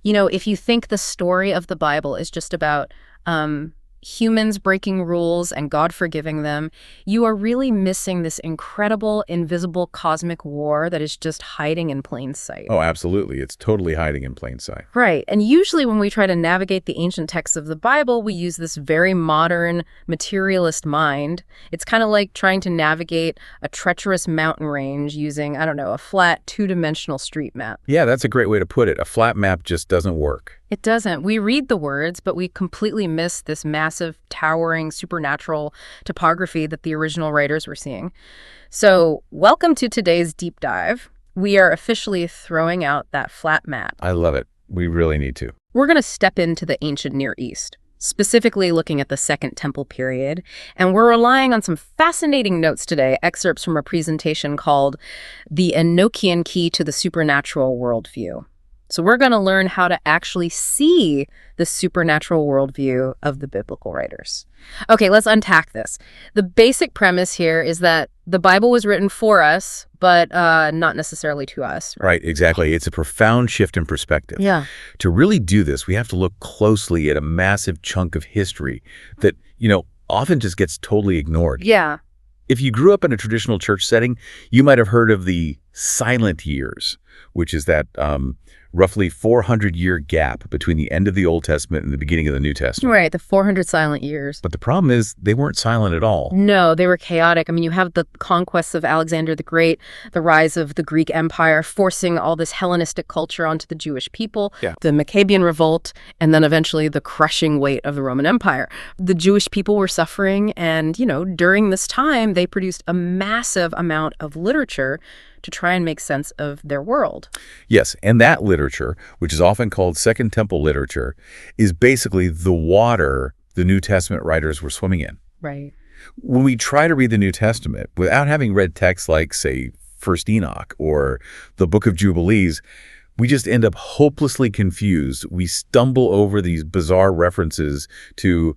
You know, if you think the story of the Bible is just about humans breaking rules and God forgiving them, you are really missing this incredible, invisible cosmic war that is just hiding in plain sight. Oh, absolutely. It's totally hiding in plain sight. Right. And usually when we try to navigate the ancient texts of the Bible, we use this very modern, materialist mind. It's kind of like trying to navigate a treacherous mountain range using, I don't know, a flat, two-dimensional street map. Yeah, that's a great way to put it. A flat map just doesn't work. It doesn't. We read the words, but we completely miss this massive, towering, supernatural topography that the original writers were seeing. So, welcome to today's deep dive. We are officially throwing out that flat map. I love it. We really need to. We're going to step into the ancient Near East, specifically looking at the Second Temple period, and we're relying on some fascinating notes today, excerpts from a presentation called The Enochian Key to the Supernatural Worldview. So we're going to learn how to actually see the supernatural worldview of the biblical writers. Okay, let's unpack this. The basic premise here is that the Bible was written for us, but not necessarily to us. Right, exactly. It's a profound shift in perspective. Yeah. To really do this, we have to look closely at a massive chunk of history that, often just gets totally ignored. Yeah. If you grew up in a traditional church setting, you might have heard of the silent years, which is that roughly 400-year gap between the end of the Old Testament and the beginning of the New Testament. Right, the 400 silent years. But the problem is they weren't silent at all. No, they were chaotic. I mean, you have the conquests of Alexander the Great, the rise of the Greek Empire, forcing all this Hellenistic culture onto the Jewish people, the Maccabean Revolt, and then eventually the crushing weight of the Roman Empire. The Jewish people were suffering, and, during this time, they produced a massive amount of literature to try and make sense of their world. Yes, and that literature, which is often called Second Temple literature, is basically the water the New Testament writers were swimming in. Right. When we try to read the New Testament without having read texts like, say, First Enoch or the Book of Jubilees, we just end up hopelessly confused. We stumble over these bizarre references to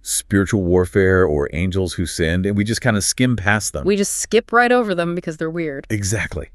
spiritual warfare or angels who sinned, and we just kind of skim past them. We just skip right over them because they're weird. Exactly.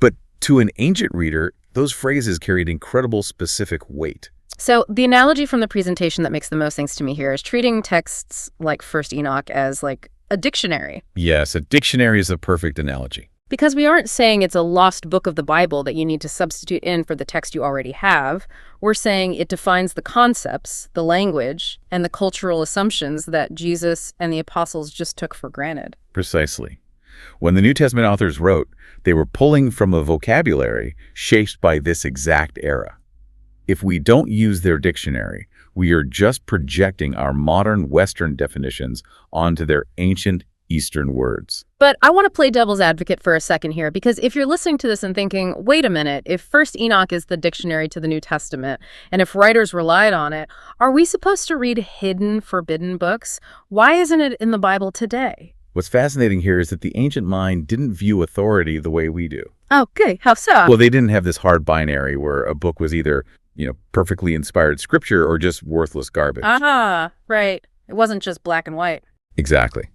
But to an ancient reader, those phrases carried incredible specific weight. So the analogy from the presentation that makes the most sense to me here is treating texts like First Enoch as like a dictionary. Yes, a dictionary is a perfect analogy. Because we aren't saying it's a lost book of the Bible that you need to substitute in for the text you already have. We're saying it defines the concepts, the language, and the cultural assumptions that Jesus and the apostles just took for granted. Precisely. When the New Testament authors wrote, they were pulling from a vocabulary shaped by this exact era. If we don't use their dictionary, we are just projecting our modern Western definitions onto their ancient Eastern words. But I want to play devil's advocate for a second here, because if you're listening to this and thinking, wait a minute, if First Enoch is the dictionary to the New Testament, and if writers relied on it, are we supposed to read hidden, forbidden books? Why isn't it in the Bible today? What's fascinating here is that the ancient mind didn't view authority the way we do. Oh, good. How so? Well, they didn't have this hard binary where a book was either, perfectly inspired scripture or just worthless garbage. Right. It wasn't just black and white. Exactly.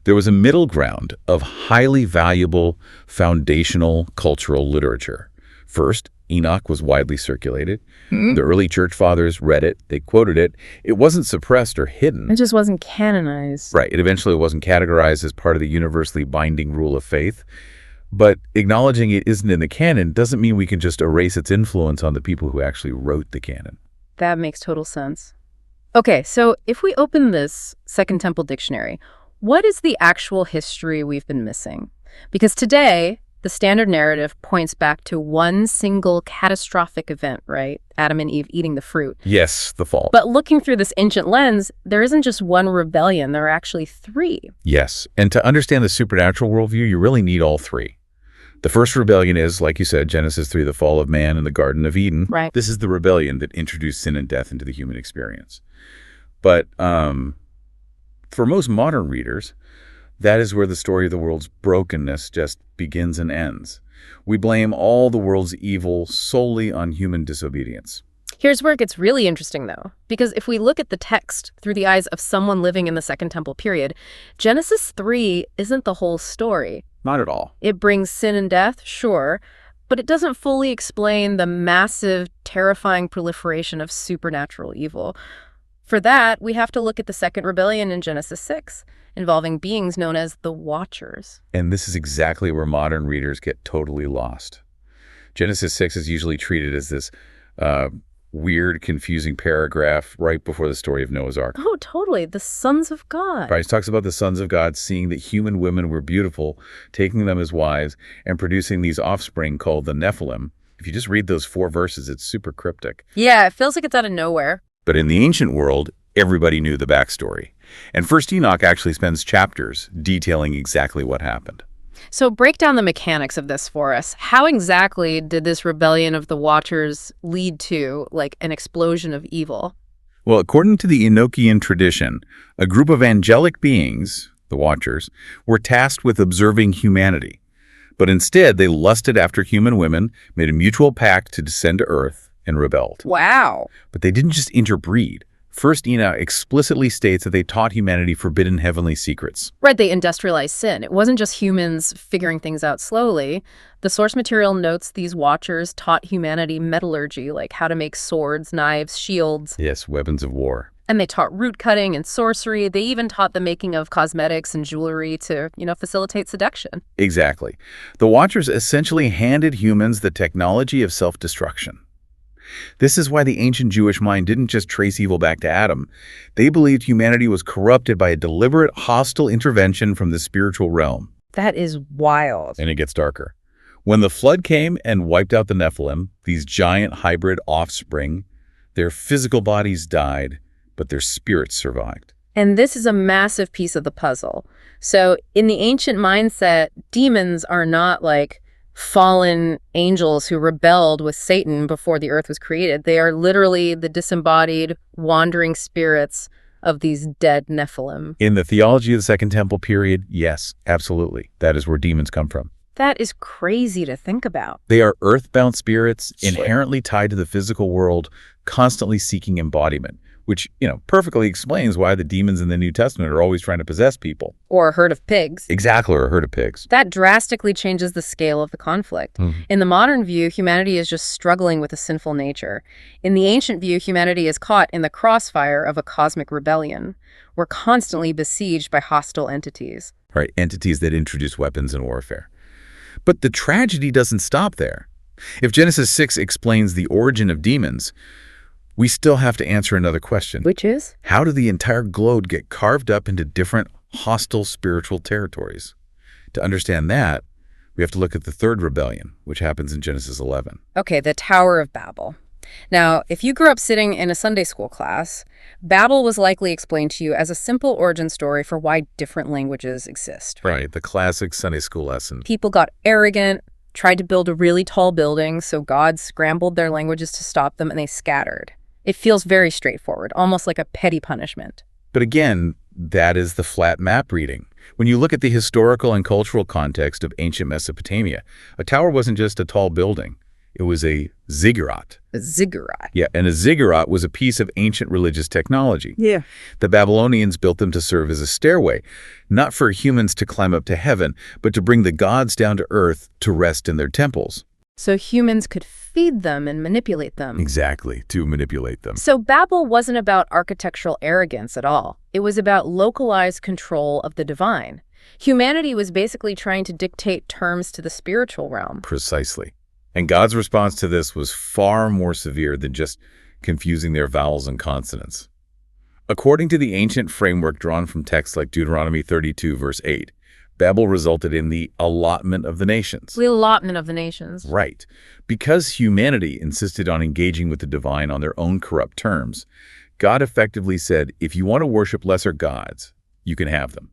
There was a middle ground of highly valuable foundational cultural literature. First, Enoch was widely circulated. The early church fathers read it. They quoted it. It wasn't suppressed or hidden. It just wasn't canonized. Right. It eventually wasn't categorized as part of the universally binding rule of faith. But acknowledging it isn't in the canon doesn't mean we can just erase its influence on the people who actually wrote the canon. That makes total sense. Okay, so if we open this Second Temple dictionary, what is the actual history we've been missing? Because today, the standard narrative points back to one single catastrophic event, right? Adam and Eve eating the fruit. Yes, the fall. But looking through this ancient lens, there isn't just one rebellion, there are actually three. Yes, and to understand the supernatural worldview, you really need all three. The first rebellion is, like you said, Genesis 3, the fall of man in the Garden of Eden. Right. This is the rebellion that introduced sin and death into the human experience. But for most modern readers, that is where the story of the world's brokenness just begins and ends. We blame all the world's evil solely on human disobedience. Here's where it gets really interesting, though, because if we look at the text through the eyes of someone living in the Second Temple period, Genesis 3 isn't the whole story. Not at all. It brings sin and death, sure, but it doesn't fully explain the massive, terrifying proliferation of supernatural evil. For that, we have to look at the second rebellion in Genesis 6, involving beings known as the Watchers. And this is exactly where modern readers get totally lost. Genesis 6 is usually treated as this weird, confusing paragraph right before the story of Noah's Ark. Oh, totally. The sons of God. Right, it talks about the sons of God seeing that human women were beautiful, taking them as wives, and producing these offspring called the Nephilim. If you just read those 4 verses, it's super cryptic. Yeah, it feels like it's out of nowhere. But in the ancient world, everybody knew the backstory. And First Enoch actually spends chapters detailing exactly what happened. So break down the mechanics of this for us. How exactly did this rebellion of the Watchers lead to, like, an explosion of evil? Well, according to the Enochian tradition, a group of angelic beings, the Watchers, were tasked with observing humanity. But instead, they lusted after human women, made a mutual pact to descend to Earth, and rebelled. Wow. But they didn't just interbreed. First Enoch explicitly states that they taught humanity forbidden heavenly secrets. Right, they industrialized sin. It wasn't just humans figuring things out slowly. The source material notes these Watchers taught humanity metallurgy, like how to make swords, knives, shields. Yes, weapons of war. And they taught root cutting and sorcery. They even taught the making of cosmetics and jewelry to, facilitate seduction. Exactly. The Watchers essentially handed humans the technology of self-destruction. This is why the ancient Jewish mind didn't just trace evil back to Adam. They believed humanity was corrupted by a deliberate, hostile intervention from the spiritual realm. That is wild. And it gets darker. When the flood came and wiped out the Nephilim, these giant hybrid offspring, their physical bodies died, but their spirits survived. And this is a massive piece of the puzzle. So in the ancient mindset, demons are not like fallen angels who rebelled with Satan before the earth was created. They are literally the disembodied, wandering spirits of these dead Nephilim. In the theology of the Second Temple period, yes, absolutely. That is where demons come from. That is crazy to think about. They are earthbound spirits inherently tied to the physical world, constantly seeking embodiment, which, perfectly explains why the demons in the New Testament are always trying to possess people. Or a herd of pigs. Exactly, or a herd of pigs. That drastically changes the scale of the conflict. In the modern view, humanity is just struggling with a sinful nature. In the ancient view, humanity is caught in the crossfire of a cosmic rebellion. We're constantly besieged by hostile entities. Right, entities that introduce weapons and warfare. But the tragedy doesn't stop there. If Genesis 6 explains the origin of demons, we still have to answer another question. Which is? How did the entire globe get carved up into different hostile spiritual territories? To understand that, we have to look at the third rebellion, which happens in Genesis 11. Okay, the Tower of Babel. Now, if you grew up sitting in a Sunday school class, Babel was likely explained to you as a simple origin story for why different languages exist. Right, the classic Sunday school lesson. People got arrogant, tried to build a really tall building, so God scrambled their languages to stop them, and they scattered. It feels very straightforward, almost like a petty punishment. But again, that is the flat map reading. When you look at the historical and cultural context of ancient Mesopotamia, a tower wasn't just a tall building. It was a ziggurat. A ziggurat? Yeah, and a ziggurat was a piece of ancient religious technology. Yeah. The Babylonians built them to serve as a stairway, not for humans to climb up to heaven, but to bring the gods down to earth to rest in their temples. So humans could feed them and manipulate them. Exactly, to manipulate them. So Babel wasn't about architectural arrogance at all. It was about localized control of the divine. Humanity was basically trying to dictate terms to the spiritual realm. Precisely. And God's response to this was far more severe than just confusing their vowels and consonants. According to the ancient framework drawn from texts like Deuteronomy 32, verse 8, Babel resulted in the allotment of the nations. The allotment of the nations. Right. Because humanity insisted on engaging with the divine on their own corrupt terms, God effectively said, if you want to worship lesser gods, you can have them.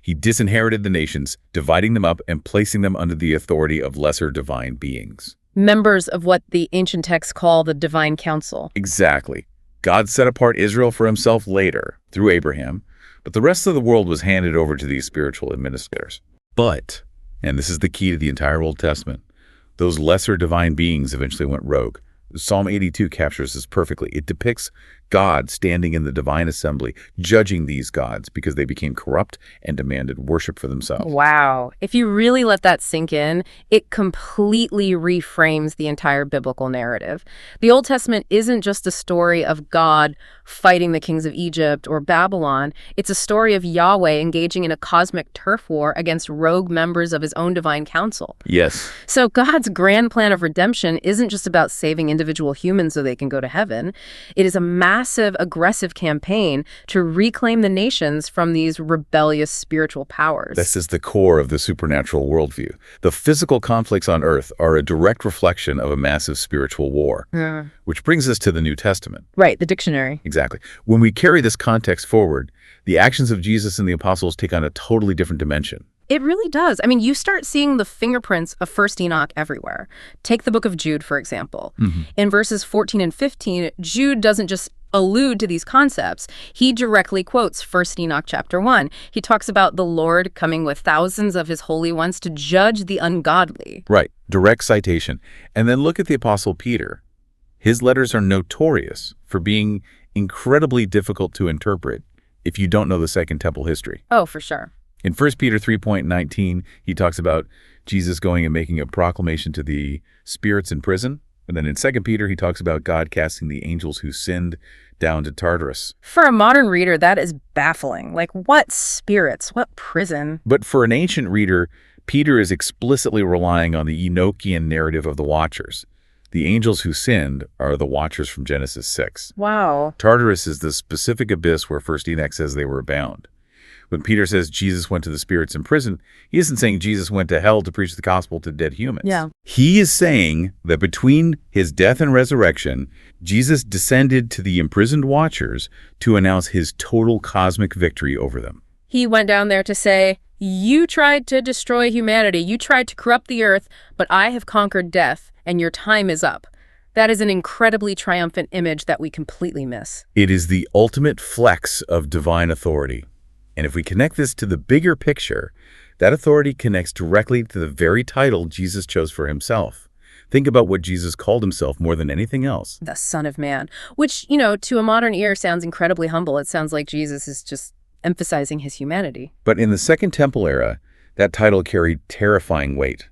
He disinherited the nations, dividing them up and placing them under the authority of lesser divine beings. Members of what the ancient texts call the divine council. Exactly. God set apart Israel for himself later, through Abraham, but the rest of the world was handed over to these spiritual administrators. But, and this is the key to the entire Old Testament, those lesser divine beings eventually went rogue. Psalm 82 captures this perfectly. It depicts God standing in the divine assembly, judging these gods because they became corrupt and demanded worship for themselves. Wow. If you really let that sink in, it completely reframes the entire biblical narrative. The Old Testament isn't just a story of God fighting the kings of Egypt or Babylon. It's a story of Yahweh engaging in a cosmic turf war against rogue members of his own divine council. Yes. So God's grand plan of redemption isn't just about saving individual humans so they can go to heaven. It is a massive, aggressive campaign to reclaim the nations from these rebellious spiritual powers. This is the core of the supernatural worldview. The physical conflicts on earth are a direct reflection of a massive spiritual war, which brings us to the New Testament. Right, the dictionary. Exactly. When we carry this context forward, the actions of Jesus and the apostles take on a totally different dimension. It really does. I mean, you start seeing the fingerprints of First Enoch everywhere. Take the book of Jude, for example. In verses 14 and 15, Jude doesn't just allude to these concepts. He directly quotes First Enoch chapter 1. He talks about the Lord coming with thousands of his holy ones to judge the ungodly. Right. Direct citation. And then look at the apostle Peter. His letters are notorious for being incredibly difficult to interpret if you don't know the Second Temple history. Oh, for sure. In 1 Peter 3:19, he talks about Jesus going and making a proclamation to the spirits in prison. And then in 2 Peter, he talks about God casting the angels who sinned down to Tartarus. For a modern reader, that is baffling. Like, what spirits? What prison? But for an ancient reader, Peter is explicitly relying on the Enochian narrative of the Watchers. The angels who sinned are the Watchers from Genesis 6. Wow. Tartarus is the specific abyss where 1 Enoch says they were bound. When Peter says Jesus went to the spirits in prison, he isn't saying Jesus went to hell to preach the gospel to dead humans. Yeah. He is saying that between his death and resurrection, Jesus descended to the imprisoned Watchers to announce his total cosmic victory over them. He went down there to say, you tried to destroy humanity. You tried to corrupt the earth, but I have conquered death, and your time is up. That is an incredibly triumphant image that we completely miss. It is the ultimate flex of divine authority. And if we connect this to the bigger picture, that authority connects directly to the very title Jesus chose for himself. Think about what Jesus called himself more than anything else. The Son of Man, which, to a modern ear sounds incredibly humble. It sounds like Jesus is just emphasizing his humanity. But in the Second Temple era, that title carried terrifying weight.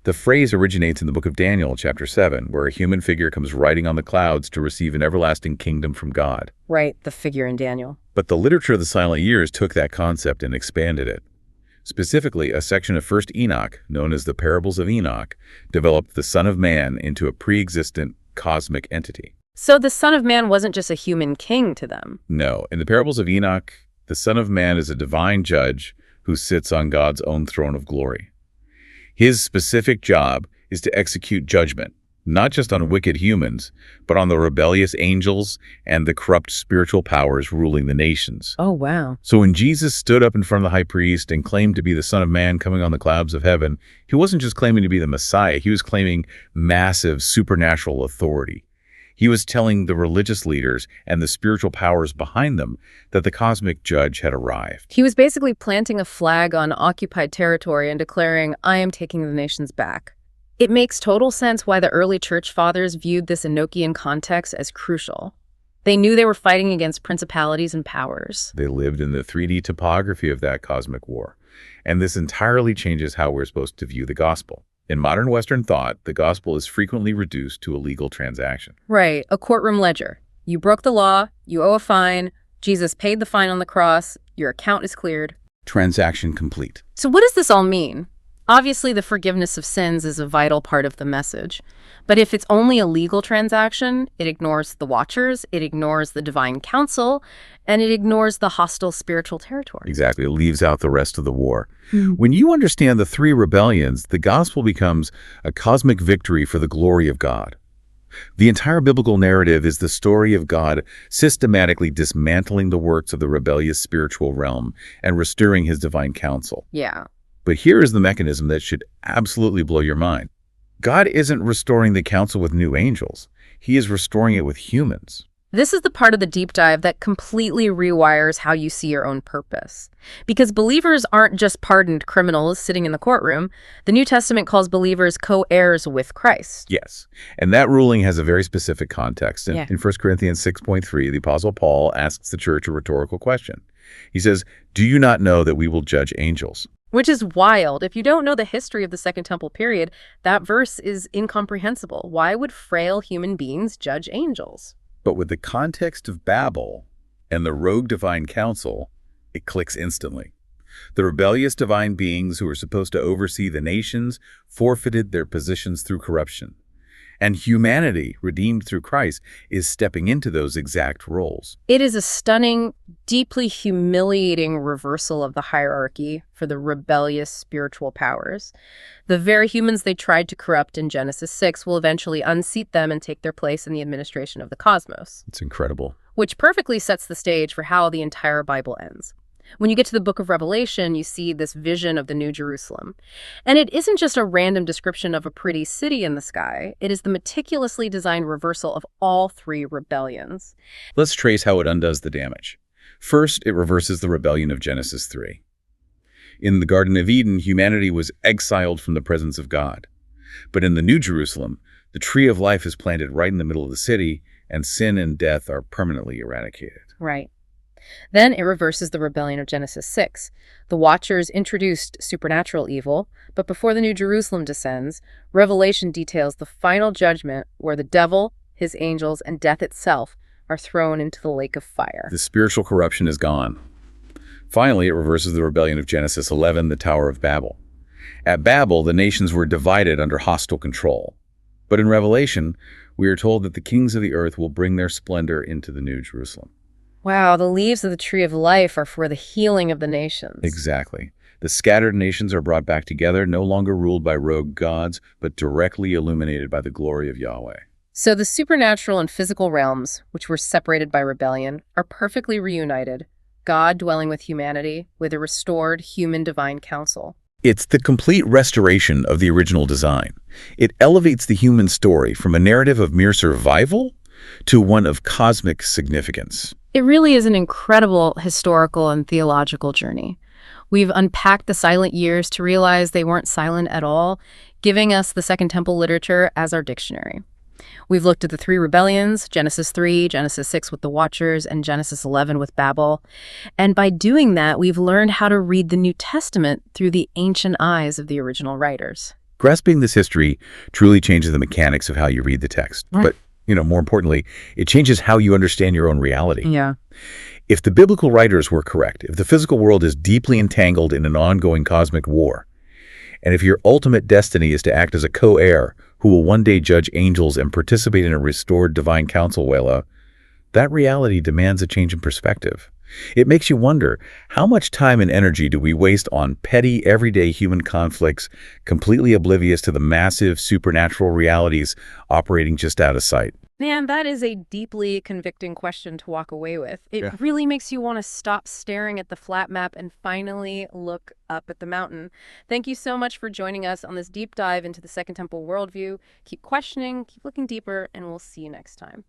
The phrase originates in the book of Daniel, chapter 7, where a human figure comes riding on the clouds to receive an everlasting kingdom from God. Right, the figure in Daniel. But the literature of the silent years took that concept and expanded it. Specifically, a section of 1 Enoch, known as the Parables of Enoch, developed the Son of Man into a pre-existent cosmic entity. So the Son of Man wasn't just a human king to them. No, in the Parables of Enoch, the Son of Man is a divine judge who sits on God's own throne of glory. His specific job is to execute judgment, not just on wicked humans, but on the rebellious angels and the corrupt spiritual powers ruling the nations. Oh, wow. So when Jesus stood up in front of the high priest and claimed to be the Son of Man coming on the clouds of heaven, he wasn't just claiming to be the Messiah, he was claiming massive supernatural authority. He was telling the religious leaders and the spiritual powers behind them that the cosmic judge had arrived. He was basically planting a flag on occupied territory and declaring, I am taking the nations back. It makes total sense why the early church fathers viewed this Enochian context as crucial. They knew they were fighting against principalities and powers. They lived in the 3D topography of that cosmic war. And this entirely changes how we're supposed to view the gospel. In modern Western thought, the gospel is frequently reduced to a legal transaction. Right, a courtroom ledger. You broke the law, you owe a fine, Jesus paid the fine on the cross, your account is cleared. Transaction complete. So what does this all mean? Obviously, the forgiveness of sins is a vital part of the message. But if it's only a legal transaction, it ignores the Watchers, it ignores the divine council, and it ignores the hostile spiritual territory. Exactly. It leaves out the rest of the war. When you understand the three rebellions, the gospel becomes a cosmic victory for the glory of God. The entire biblical narrative is the story of God systematically dismantling the works of the rebellious spiritual realm and restoring his divine counsel. Yeah. But here is the mechanism that should absolutely blow your mind. God isn't restoring the council with new angels. He is restoring it with humans. This is the part of the deep dive that completely rewires how you see your own purpose. Because believers aren't just pardoned criminals sitting in the courtroom. The New Testament calls believers co-heirs with Christ. Yes, and that ruling has a very specific context. In 1 Corinthians 6.3, the Apostle Paul asks the church a rhetorical question. He says, "Do you not know that we will judge angels?" Which is wild. If you don't know the history of the Second Temple period, that verse is incomprehensible. Why would frail human beings judge angels? But with the context of Babel and the rogue divine council, it clicks instantly. The rebellious divine beings who were supposed to oversee the nations forfeited their positions through corruption. And humanity, redeemed through Christ, is stepping into those exact roles. It is a stunning, deeply humiliating reversal of the hierarchy for the rebellious spiritual powers. The very humans they tried to corrupt in Genesis 6 will eventually unseat them and take their place in the administration of the cosmos. It's incredible. Which perfectly sets the stage for how the entire Bible ends. When you get to the book of Revelation, you see this vision of the New Jerusalem. And it isn't just a random description of a pretty city in the sky. It is the meticulously designed reversal of all three rebellions. Let's trace how it undoes the damage. First, it reverses the rebellion of Genesis 3. In the Garden of Eden, humanity was exiled from the presence of God. But in the New Jerusalem, the tree of life is planted right in the middle of the city, and sin and death are permanently eradicated. Right. Then it reverses the rebellion of Genesis 6. The Watchers introduced supernatural evil, but before the New Jerusalem descends, Revelation details the final judgment where the devil, his angels, and death itself are thrown into the lake of fire. The spiritual corruption is gone. Finally, it reverses the rebellion of Genesis 11, the Tower of Babel. At Babel, the nations were divided under hostile control. But in Revelation, we are told that the kings of the earth will bring their splendor into the New Jerusalem. Wow, the leaves of the tree of life are for the healing of the nations. Exactly. The scattered nations are brought back together, no longer ruled by rogue gods, but directly illuminated by the glory of Yahweh. So the supernatural and physical realms, which were separated by rebellion, are perfectly reunited, God dwelling with humanity, with a restored human divine council. It's the complete restoration of the original design. It elevates the human story from a narrative of mere survival to one of cosmic significance. It really is an incredible historical and theological journey. We've unpacked the silent years to realize they weren't silent at all, giving us the Second Temple literature as our dictionary. We've looked at the three rebellions, Genesis 3, Genesis 6 with the Watchers, and Genesis 11 with Babel. And by doing that, we've learned how to read the New Testament through the ancient eyes of the original writers. Grasping this history truly changes the mechanics of how you read the text. But more importantly, it changes how you understand your own reality. Yeah. If the biblical writers were correct, if the physical world is deeply entangled in an ongoing cosmic war, and if your ultimate destiny is to act as a co-heir who will one day judge angels and participate in a restored divine council, that reality demands a change in perspective. It makes you wonder, how much time and energy do we waste on petty, everyday human conflicts, completely oblivious to the massive supernatural realities operating just out of sight? Man, that is a deeply convicting question to walk away with. It really makes you want to stop staring at the flat map and finally look up at the mountain. Thank you so much for joining us on this deep dive into the Second Temple worldview. Keep questioning, keep looking deeper, and we'll see you next time.